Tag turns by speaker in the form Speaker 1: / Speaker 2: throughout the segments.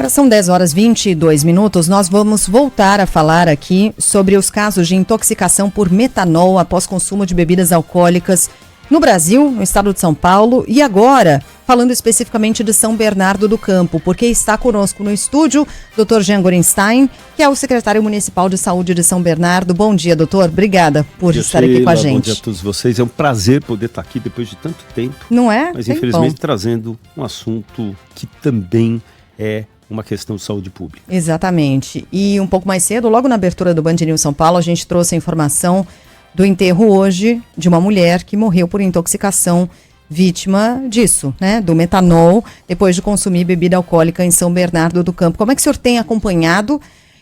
Speaker 1: Agora são 10h22. Nós vamos voltar a falar aqui sobre os casos de intoxicação por metanol após consumo de bebidas alcoólicas no Brasil, no estado de São Paulo, e agora falando especificamente de São Bernardo do Campo, porque está conosco no estúdio Dr. Jean Gorenstein, que é o secretário municipal de saúde de São Bernardo. Bom dia, doutor. Obrigada por estar aqui com a gente.
Speaker 2: Bom dia a todos vocês. É um prazer poder estar aqui depois de tanto tempo.
Speaker 1: Não é?
Speaker 2: Mas infelizmente trazendo um assunto que também é uma questão de saúde pública.
Speaker 1: Exatamente. E um pouco mais cedo, logo na abertura do Band News São Paulo, a gente trouxe a informação do enterro hoje de uma mulher que morreu por intoxicação, vítima disso, né? Do metanol, depois de consumir bebida alcoólica em São Bernardo do Campo. Como é que o senhor tem acompanhado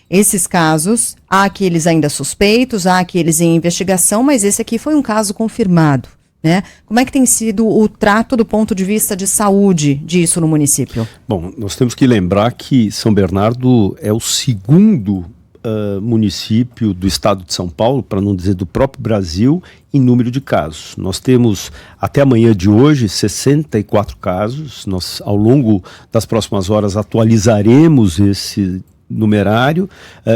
Speaker 1: esses casos? Há aqueles ainda suspeitos, há aqueles em investigação, mas esse aqui foi um caso confirmado, né? Como é que tem sido o trato do ponto de vista de saúde disso no município?
Speaker 2: Bom, nós temos que lembrar que São Bernardo é o segundo município do estado de São Paulo, para não dizer do próprio Brasil, em número de casos. Nós temos, até amanhã de hoje, 64 casos. Nós, ao longo das próximas horas, atualizaremos esse numerário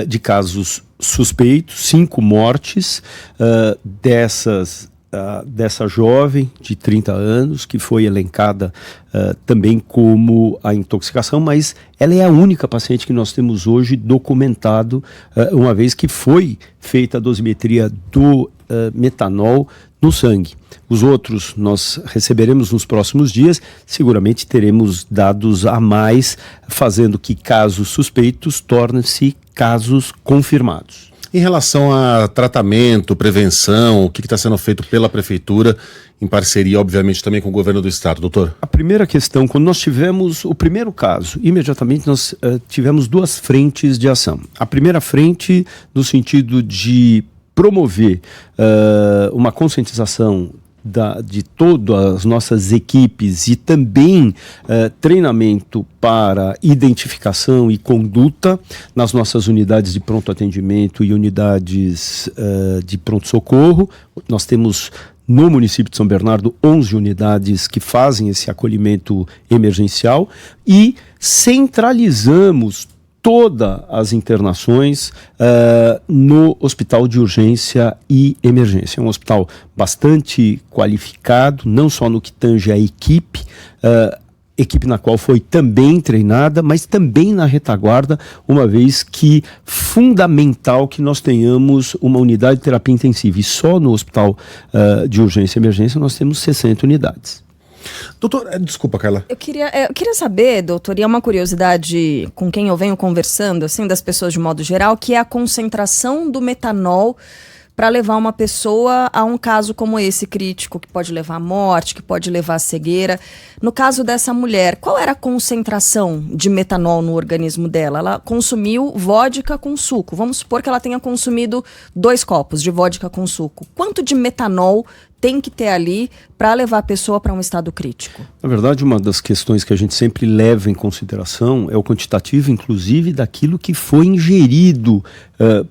Speaker 2: de casos suspeitos, 5 mortes dessa jovem de 30 anos, que foi elencada também como a intoxicação, mas ela é a única paciente que nós temos hoje documentado, uma vez que foi feita a dosimetria do metanol no sangue. Os outros nós receberemos nos próximos dias, seguramente teremos dados a mais, fazendo que casos suspeitos tornem-se casos confirmados.
Speaker 3: Em relação a tratamento, prevenção, o que está sendo feito pela Prefeitura, em parceria, obviamente, também com o governo do Estado, doutor?
Speaker 2: A primeira questão, quando nós tivemos o primeiro caso, imediatamente nós tivemos 2 frentes de ação. A primeira frente, no sentido de promover uma conscientização de todas as nossas equipes e também treinamento para identificação e conduta nas nossas unidades de pronto atendimento e unidades de pronto-socorro. Nós temos no município de São Bernardo 11 unidades que fazem esse acolhimento emergencial e centralizamos todas as internações no Hospital de Urgência e Emergência. É um hospital bastante qualificado, não só no que tange a equipe na qual foi também treinada, mas também na retaguarda, uma vez que fundamental que nós tenhamos uma unidade de terapia intensiva. E só no Hospital de Urgência e Emergência nós temos 60 unidades.
Speaker 3: Doutor, desculpa, Carla.
Speaker 4: Eu queria saber, doutor, e é uma curiosidade com quem eu venho conversando, assim, das pessoas de modo geral, que é a concentração do metanol para levar uma pessoa a um caso como esse crítico, que pode levar à morte, que pode levar à cegueira. No caso dessa mulher, qual era a concentração de metanol no organismo dela? Ela consumiu vodka com suco. Vamos supor que ela tenha consumido 2 copos de vodka com suco. Quanto de metanol tem que ter ali para levar a pessoa para um estado crítico?
Speaker 2: Na verdade, uma das questões que a gente sempre leva em consideração é o quantitativo, inclusive, daquilo que foi ingerido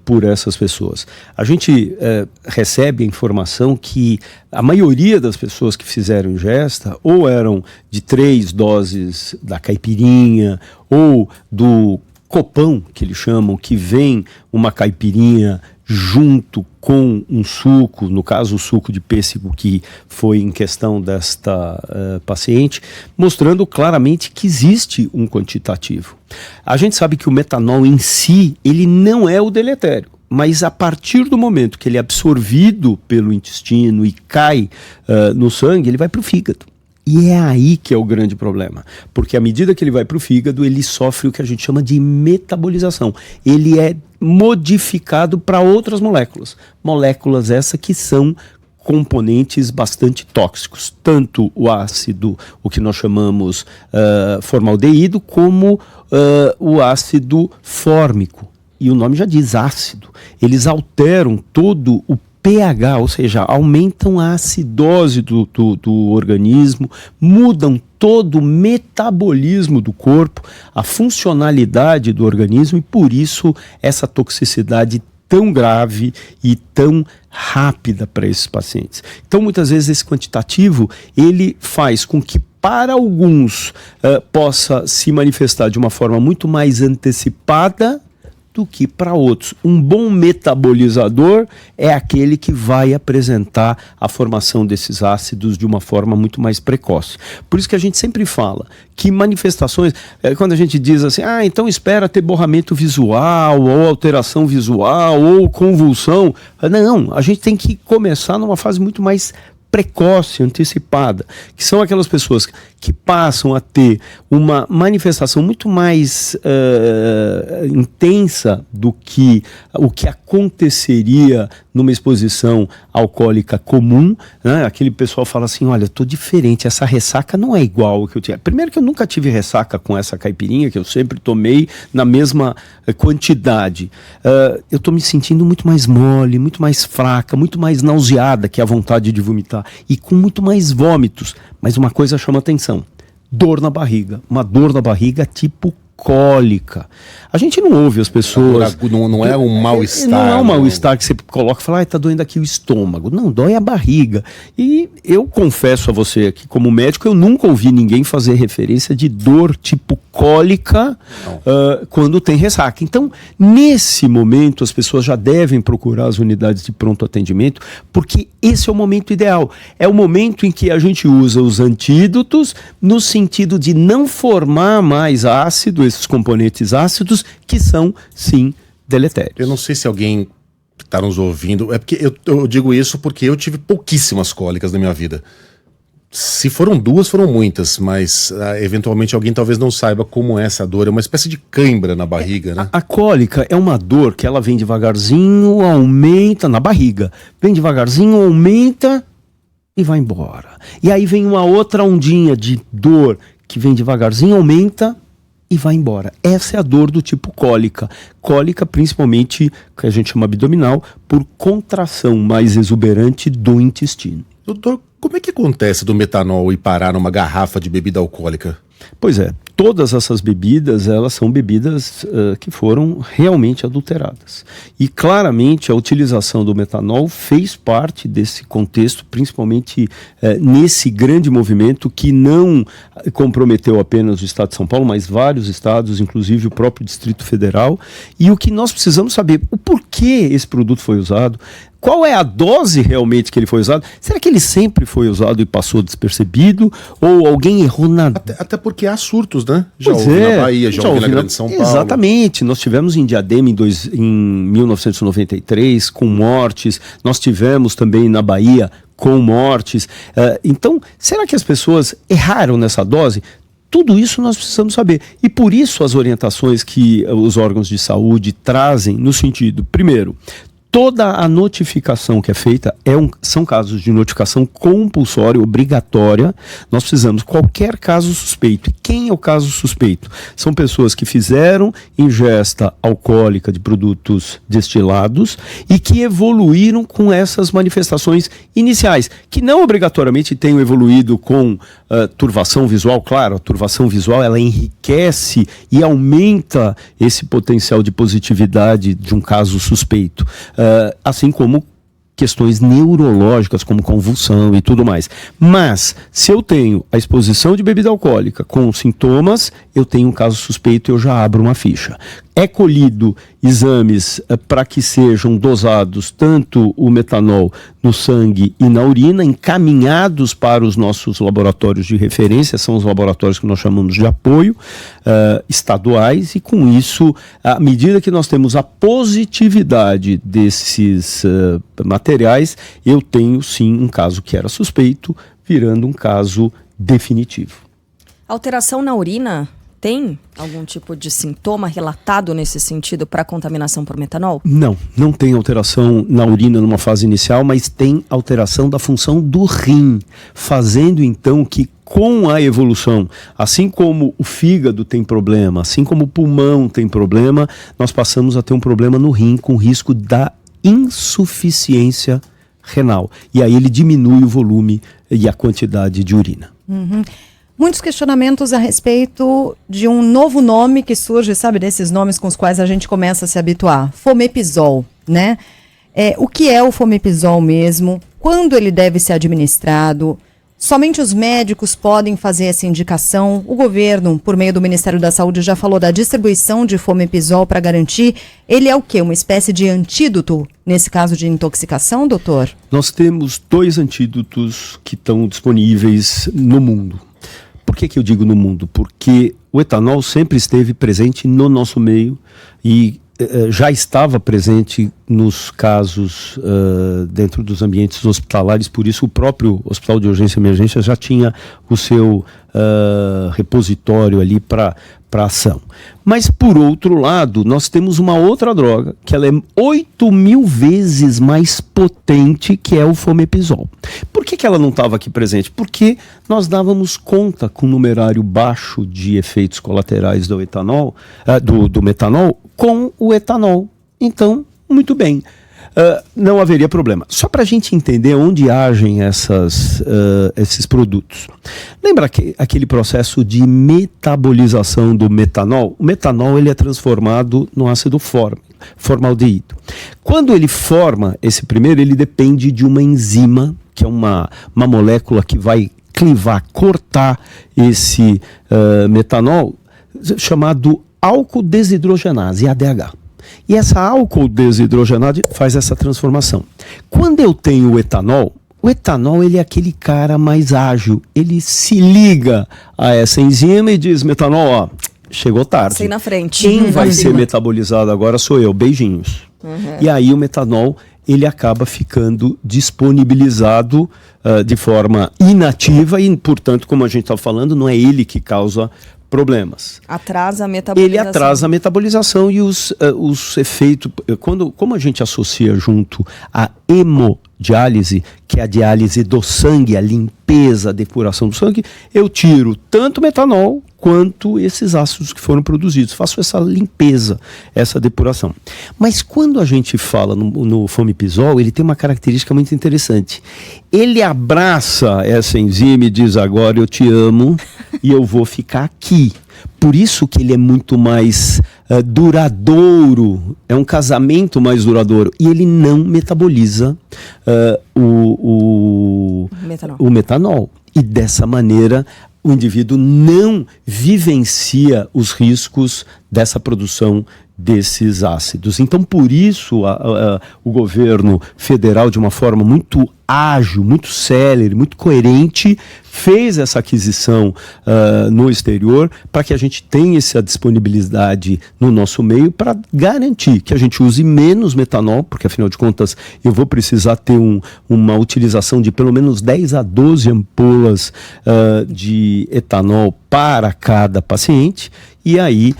Speaker 2: por essas pessoas. A gente recebe a informação que a maioria das pessoas que fizeram ingesta ou eram de 3 doses da caipirinha ou do copão, que eles chamam, que vem uma caipirinha junto com um suco, no caso o suco de pêssego que foi em questão desta paciente, mostrando claramente que existe um quantitativo. A gente sabe que o metanol em si, ele não é o deletério, mas a partir do momento que ele é absorvido pelo intestino e cai no sangue, ele vai para o fígado. E é aí que é o grande problema, porque à medida que ele vai para o fígado, ele sofre o que a gente chama de metabolização. Ele é modificado para outras moléculas. Moléculas essas que são componentes bastante tóxicos. Tanto o ácido, o que nós chamamos formaldeído, como o ácido fórmico. E o nome já diz ácido. Eles alteram todo o pH, ou seja, aumentam a acidose do organismo, mudam todo o metabolismo do corpo, a funcionalidade do organismo e por isso essa toxicidade tão grave e tão rápida para esses pacientes. Então muitas vezes esse quantitativo ele faz com que para alguns possa se manifestar de uma forma muito mais antecipada do que para outros. Um bom metabolizador é aquele que vai apresentar a formação desses ácidos de uma forma muito mais precoce. Por isso que a gente sempre fala que manifestações, quando a gente diz assim, então espera ter borramento visual, ou alteração visual, ou convulsão. Não, a gente tem que começar numa fase muito mais precoce, antecipada, que são aquelas pessoas que passam a ter uma manifestação muito mais intensa do que o que aconteceria numa exposição alcoólica comum, né? Aquele pessoal fala assim, olha, eu tô diferente, essa ressaca não é igual ao que eu tinha. Primeiro que eu nunca tive ressaca com essa caipirinha, que eu sempre tomei na mesma quantidade. Eu tô me sentindo muito mais mole, muito mais fraca, muito mais nauseada, que é a vontade de vomitar, e com muito mais vômitos. Mas uma coisa chama atenção, dor na barriga, uma dor na barriga tipo cólica. A gente não ouve as pessoas...
Speaker 3: Não é um mal-estar.
Speaker 2: Não é um mal-estar que você coloca e fala, tá doendo aqui o estômago. Não, dói a barriga. E eu confesso a você aqui, como médico, eu nunca ouvi ninguém fazer referência de dor tipo cólica quando tem ressaca. Então, nesse momento, as pessoas já devem procurar as unidades de pronto atendimento, porque esse é o momento ideal. É o momento em que a gente usa os antídotos no sentido de não formar mais ácido, esses componentes ácidos, que são, sim, deletérios.
Speaker 3: Eu não sei se alguém está nos ouvindo, é porque eu digo isso porque eu tive pouquíssimas cólicas na minha vida. Se foram duas, foram muitas, mas eventualmente alguém talvez não saiba como é essa dor. É uma espécie de cãibra na barriga, né?
Speaker 2: A cólica é uma dor que ela vem devagarzinho, aumenta na barriga. Vem devagarzinho, aumenta e vai embora. E aí vem uma outra ondinha de dor que vem devagarzinho, aumenta e vai embora. Essa é a dor do tipo cólica. Cólica, principalmente, que a gente chama abdominal, por contração mais exuberante do intestino.
Speaker 3: Doutor, como é que acontece do metanol ir parar numa garrafa de bebida alcoólica?
Speaker 2: Pois é, todas essas bebidas, elas são bebidas que foram realmente adulteradas. E claramente a utilização do metanol fez parte desse contexto, principalmente nesse grande movimento que não comprometeu apenas o estado de São Paulo, mas vários estados, inclusive o próprio Distrito Federal. E o que nós precisamos saber, o porquê esse produto foi usado, qual é a dose realmente que ele foi usado? Será que ele sempre foi usado e passou despercebido? Ou alguém errou na...
Speaker 3: Até porque há surtos, né?
Speaker 2: Já ouvi
Speaker 3: na Bahia, já ouvi na Grande São Paulo.
Speaker 2: Exatamente. Nós tivemos em Diadema em 1993 com mortes. Nós tivemos também na Bahia com mortes. Então, será que as pessoas erraram nessa dose? Tudo isso nós precisamos saber. E por isso as orientações que os órgãos de saúde trazem no sentido, primeiro, toda a notificação que é feita são casos de notificação compulsória, obrigatória. Nós precisamos, qualquer caso suspeito. E quem é o caso suspeito? São pessoas que fizeram ingesta alcoólica de produtos destilados e que evoluíram com essas manifestações iniciais, que não obrigatoriamente tenham evoluído com turvação visual. Claro, a turvação visual ela enriquece e aumenta esse potencial de positividade de um caso suspeito. Assim como questões neurológicas, como convulsão e tudo mais. Mas, se eu tenho a exposição de bebida alcoólica com sintomas, eu tenho um caso suspeito e eu já abro uma ficha. É colhido exames para que sejam dosados tanto o metanol no sangue e na urina, encaminhados para os nossos laboratórios de referência, são os laboratórios que nós chamamos de apoio, estaduais, e com isso, à medida que nós temos a positividade desses materiais, eu tenho sim um caso que era suspeito, virando um caso definitivo.
Speaker 4: Alteração na urina tem algum tipo de sintoma relatado nesse sentido para contaminação por metanol?
Speaker 2: Não tem alteração na urina numa fase inicial, mas tem alteração da função do rim, fazendo então que com a evolução, assim como o fígado tem problema, assim como o pulmão tem problema, nós passamos a ter um problema no rim com risco da insuficiência renal. E aí ele diminui o volume e a quantidade de urina.
Speaker 1: Uhum. Muitos questionamentos a respeito de um novo nome que surge, sabe, desses nomes com os quais a gente começa a se habituar. Fomepizol, né? O que é o fomepizol mesmo? Quando ele deve ser administrado? Somente os médicos podem fazer essa indicação. O governo, por meio do Ministério da Saúde, já falou da distribuição de Fomepizol para garantir. Ele é o quê? Uma espécie de antídoto nesse caso de intoxicação, doutor?
Speaker 2: Nós temos 2 antídotos que estão disponíveis no mundo. Por que eu digo no mundo? Porque o etanol sempre esteve presente no nosso meio e já estava presente nos casos dentro dos ambientes hospitalares, por isso o próprio Hospital de Urgência e Emergência já tinha o seu repositório ali para ação. Mas, por outro lado, nós temos uma outra droga, que ela é 8.000 vezes mais potente, que é o Fomepizol. Por que ela não estava aqui presente? Porque nós dávamos conta com um numerário baixo de efeitos colaterais do etanol, do metanol, com o etanol. Então, muito bem. Não haveria problema. Só para a gente entender onde agem esses produtos. Lembra aquele processo de metabolização do metanol? O metanol ele é transformado no ácido formaldeído. Quando ele forma esse primeiro, ele depende de uma enzima, que é uma molécula que vai clivar, cortar esse metanol, chamado álcool desidrogenase, ADH. E essa álcool desidrogenase faz essa transformação. Quando eu tenho o etanol ele é aquele cara mais ágil. Ele se liga a essa enzima e diz, metanol, ó, chegou tarde.
Speaker 4: Sei na frente.
Speaker 2: Quem vai ser metabolizado agora sou eu, beijinhos. E aí o metanol, ele acaba ficando disponibilizado de forma inativa e, portanto, como a gente está falando, não é ele que causa problemas.
Speaker 4: Atrasa a metabolização.
Speaker 2: Ele atrasa a metabolização e os efeitos. Como a gente associa junto a hemodiálise, que é a diálise do sangue, a limpeza, a depuração do sangue, eu tiro tanto metanol quanto esses ácidos que foram produzidos. Faço essa limpeza, essa depuração. Mas quando a gente fala no Fomepizol, ele tem uma característica muito interessante. Ele abraça essa enzima e diz, agora eu te amo e eu vou ficar aqui. Por isso que ele é muito mais duradouro, é um casamento mais duradouro. E ele não metaboliza o metanol. E dessa maneira o indivíduo não vivencia os riscos dessa produção desses ácidos. Então, por isso, o governo federal, de uma forma muito ágil, muito célere, muito coerente, fez essa aquisição no exterior para que a gente tenha essa disponibilidade no nosso meio para garantir que a gente use menos metanol, porque afinal de contas eu vou precisar ter uma utilização de pelo menos 10 a 12 ampolas de etanol para cada paciente. E aí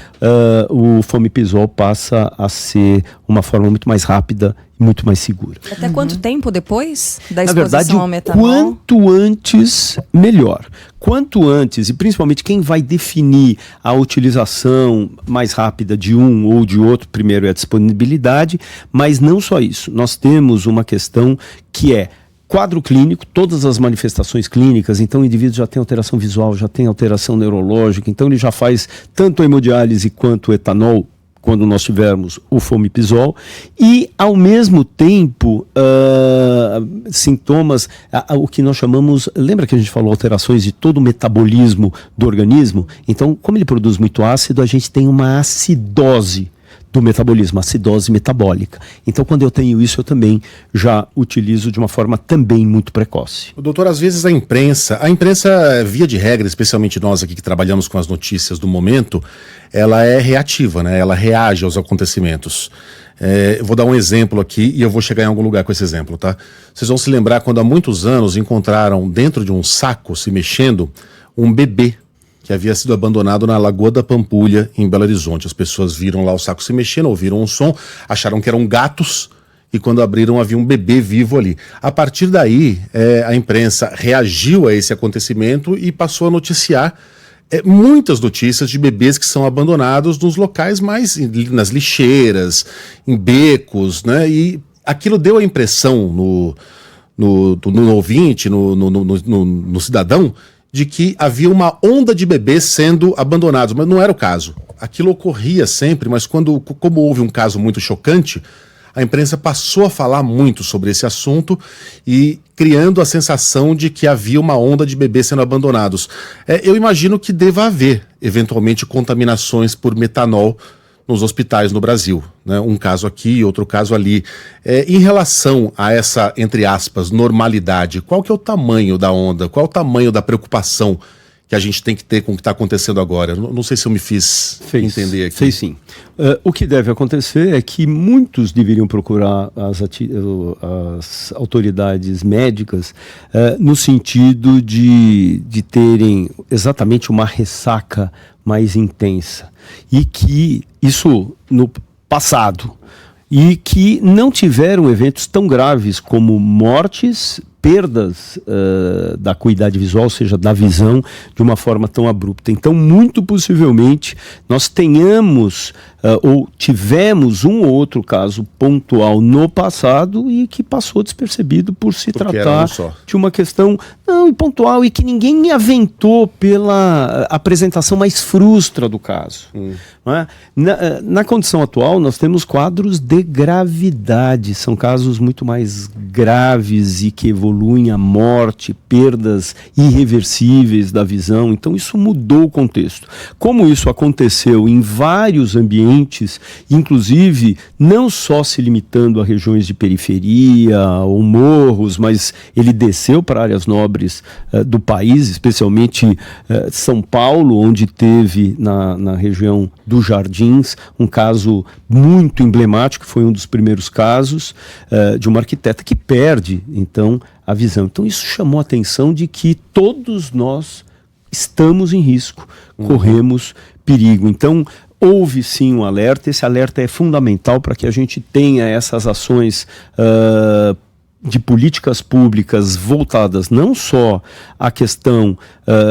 Speaker 2: o Fomepizol passa a ser uma forma muito mais rápida e muito mais segura.
Speaker 4: Até quanto tempo depois da exposição
Speaker 2: Na verdade,
Speaker 4: ao metanol?
Speaker 2: Quanto antes, melhor. Quanto antes, e principalmente quem vai definir a utilização mais rápida de um ou de outro, primeiro é a disponibilidade, mas não só isso. Nós temos uma questão que é quadro clínico, todas as manifestações clínicas, então o indivíduo já tem alteração visual, já tem alteração neurológica, então ele já faz tanto a hemodiálise quanto o etanol, quando nós tivermos o Fomepizol, e ao mesmo tempo sintomas, o que nós chamamos, lembra que a gente falou alterações de todo o metabolismo do organismo? Então, como ele produz muito ácido, a gente tem uma acidose do metabolismo, acidose metabólica. Então, quando eu tenho isso, eu também já utilizo de uma forma também muito precoce.
Speaker 3: Doutor, às vezes a imprensa, via de regra, especialmente nós aqui que trabalhamos com as notícias do momento, ela é reativa, né? Ela reage aos acontecimentos. Eu vou dar um exemplo aqui e eu vou chegar em algum lugar com esse exemplo, tá? Vocês vão se lembrar quando há muitos anos encontraram dentro de um saco, se mexendo, um bebê que havia sido abandonado na Lagoa da Pampulha, em Belo Horizonte. As pessoas viram lá o saco se mexendo, ouviram um som, acharam que eram gatos, e quando abriram havia um bebê vivo ali. A partir daí, a imprensa reagiu a esse acontecimento e passou a noticiar muitas notícias de bebês que são abandonados nos locais mais, nas lixeiras, em becos, né? E aquilo deu a impressão no ouvinte, no cidadão, de que havia uma onda de bebês sendo abandonados, mas não era o caso. Aquilo ocorria sempre, mas como houve um caso muito chocante, a imprensa passou a falar muito sobre esse assunto e criando a sensação de que havia uma onda de bebês sendo abandonados. Eu imagino que deva haver, eventualmente, contaminações por metanol nos hospitais no Brasil, né? Um caso aqui, outro caso ali. Em relação a essa, entre aspas, normalidade, qual que é o tamanho da onda? Qual é o tamanho da preocupação que a gente tem que ter com o que está acontecendo agora? Não sei se eu me fiz entender aqui.
Speaker 2: Fez sim. O que deve acontecer é que muitos deveriam procurar as autoridades médicas no sentido de terem exatamente uma ressaca mais intensa. E que isso no passado, e que não tiveram eventos tão graves como mortes, perdas da acuidade visual, ou seja, da visão, de uma forma tão abrupta. Então, muito possivelmente, nós tenhamos ou tivemos um ou outro caso pontual no passado e que passou despercebido por se tratar de uma questão pontual e que ninguém aventou pela apresentação mais frustra do caso. Não é? Na condição atual, nós temos quadros de gravidade, são casos muito mais graves e que evoluem a morte, perdas irreversíveis da visão. Então isso mudou o contexto. Como isso aconteceu em vários ambientes, inclusive não só se limitando a regiões de periferia ou morros, mas ele desceu para áreas nobres do país, especialmente São Paulo, onde teve na região dos Jardins um caso muito emblemático, foi um dos primeiros casos de uma arquiteta que perde então a visão. Então isso chamou a atenção de que todos nós estamos em risco, corremos perigo. Então houve sim um alerta, esse alerta é fundamental para que a gente tenha essas ações de políticas públicas voltadas não só à questão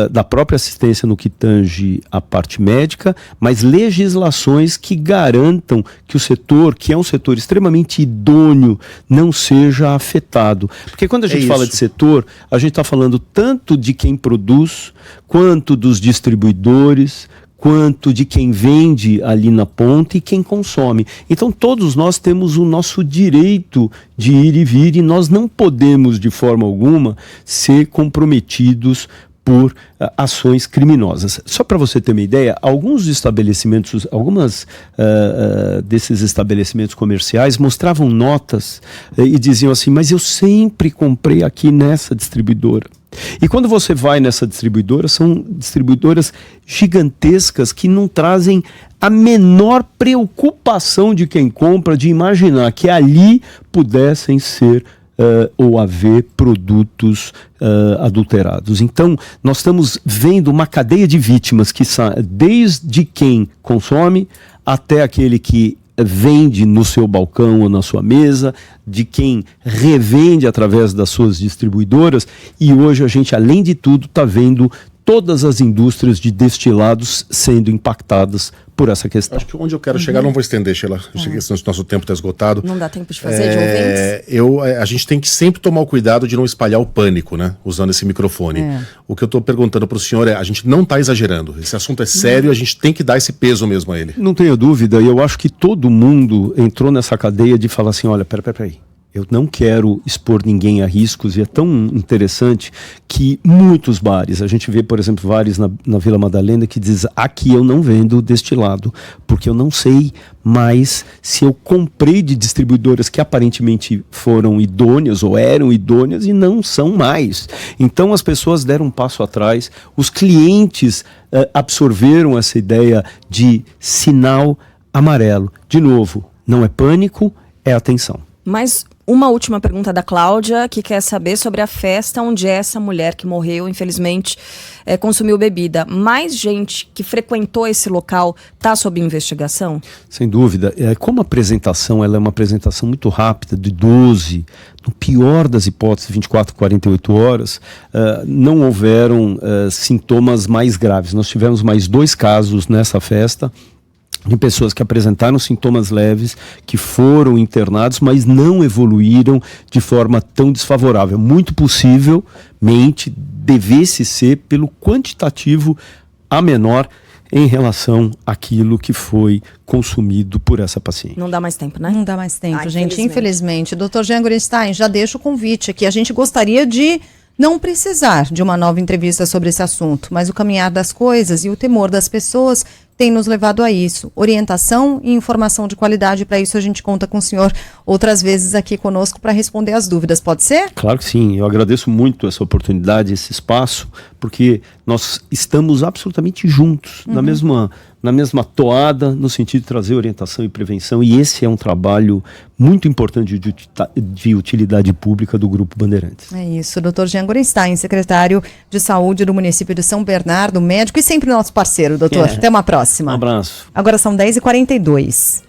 Speaker 2: da própria assistência no que tange a parte médica, mas legislações que garantam que o setor, que é um setor extremamente idôneo, não seja afetado. Porque quando a gente fala de setor, a gente está falando tanto de quem produz, quanto dos distribuidores, quanto de quem vende ali na ponta e quem consome. Então todos nós temos o nosso direito de ir e vir e nós não podemos de forma alguma ser comprometidos por ações criminosas. Só para você ter uma ideia, alguns estabelecimentos, desses estabelecimentos comerciais mostravam notas e diziam assim, mas eu sempre comprei aqui nessa distribuidora. E quando você vai nessa distribuidora, são distribuidoras gigantescas que não trazem a menor preocupação de quem compra de imaginar que ali pudessem ser ou haver produtos adulterados. Então, nós estamos vendo uma cadeia de vítimas que desde quem consome até aquele que vende no seu balcão ou na sua mesa, de quem revende através das suas distribuidoras, e hoje a gente, além de tudo, está vendo todas as indústrias de destilados sendo impactadas por essa questão.
Speaker 3: Acho que onde eu quero chegar, não vou estender, Sheila, senão o nosso tempo está esgotado.
Speaker 4: Não dá tempo de fazer de ouvintes?
Speaker 3: A gente tem que sempre tomar o cuidado de não espalhar o pânico, né? Usando esse microfone. O que eu estou perguntando para o senhor a gente não está exagerando. Esse assunto é sério, a gente tem que dar esse peso mesmo a ele.
Speaker 2: Não tenho dúvida, e eu acho que todo mundo entrou nessa cadeia de falar assim, olha, peraí. Eu não quero expor ninguém a riscos, e é tão interessante que muitos bares, a gente vê, por exemplo, bares na Vila Madalena que diz, aqui eu não vendo destilado, porque eu não sei mais se eu comprei de distribuidoras que aparentemente foram idôneas ou eram idôneas e não são mais. Então as pessoas deram um passo atrás, os clientes absorveram essa ideia de sinal amarelo. De novo, não é pânico, é atenção.
Speaker 4: Mas uma última pergunta da Cláudia, que quer saber sobre a festa onde essa mulher que morreu, infelizmente, consumiu bebida. Mais gente que frequentou esse local está sob investigação?
Speaker 2: Sem dúvida. Como a apresentação ela é uma apresentação muito rápida, de 12, no pior das hipóteses, 24, 48 horas, não houveram sintomas mais graves. Nós tivemos mais 2 casos nessa festa, de pessoas que apresentaram sintomas leves, que foram internados, mas não evoluíram de forma tão desfavorável. Muito possivelmente devesse ser pelo quantitativo a menor em relação àquilo que foi consumido por essa paciente.
Speaker 4: Não dá mais tempo, né?
Speaker 1: Não dá mais tempo,
Speaker 4: Ai,
Speaker 1: gente, infelizmente. Dr. Jean Gorenstein, já deixo o convite aqui. A gente gostaria de não precisar de uma nova entrevista sobre esse assunto, mas o caminhar das coisas e o temor das pessoas tem nos levado a isso. Orientação e informação de qualidade, para isso a gente conta com o senhor outras vezes aqui conosco para responder as dúvidas, pode ser?
Speaker 2: Claro que sim, eu agradeço muito essa oportunidade, esse espaço, porque nós estamos absolutamente juntos, na mesma toada, no sentido de trazer orientação e prevenção, e esse é um trabalho muito importante de utilidade pública do Grupo Bandeirantes.
Speaker 1: É isso, Dr. Jean Gorenstein, secretário de Saúde do município de São Bernardo, médico e sempre nosso parceiro, doutor. Até uma próxima.
Speaker 2: Um abraço.
Speaker 1: Agora são 10h42.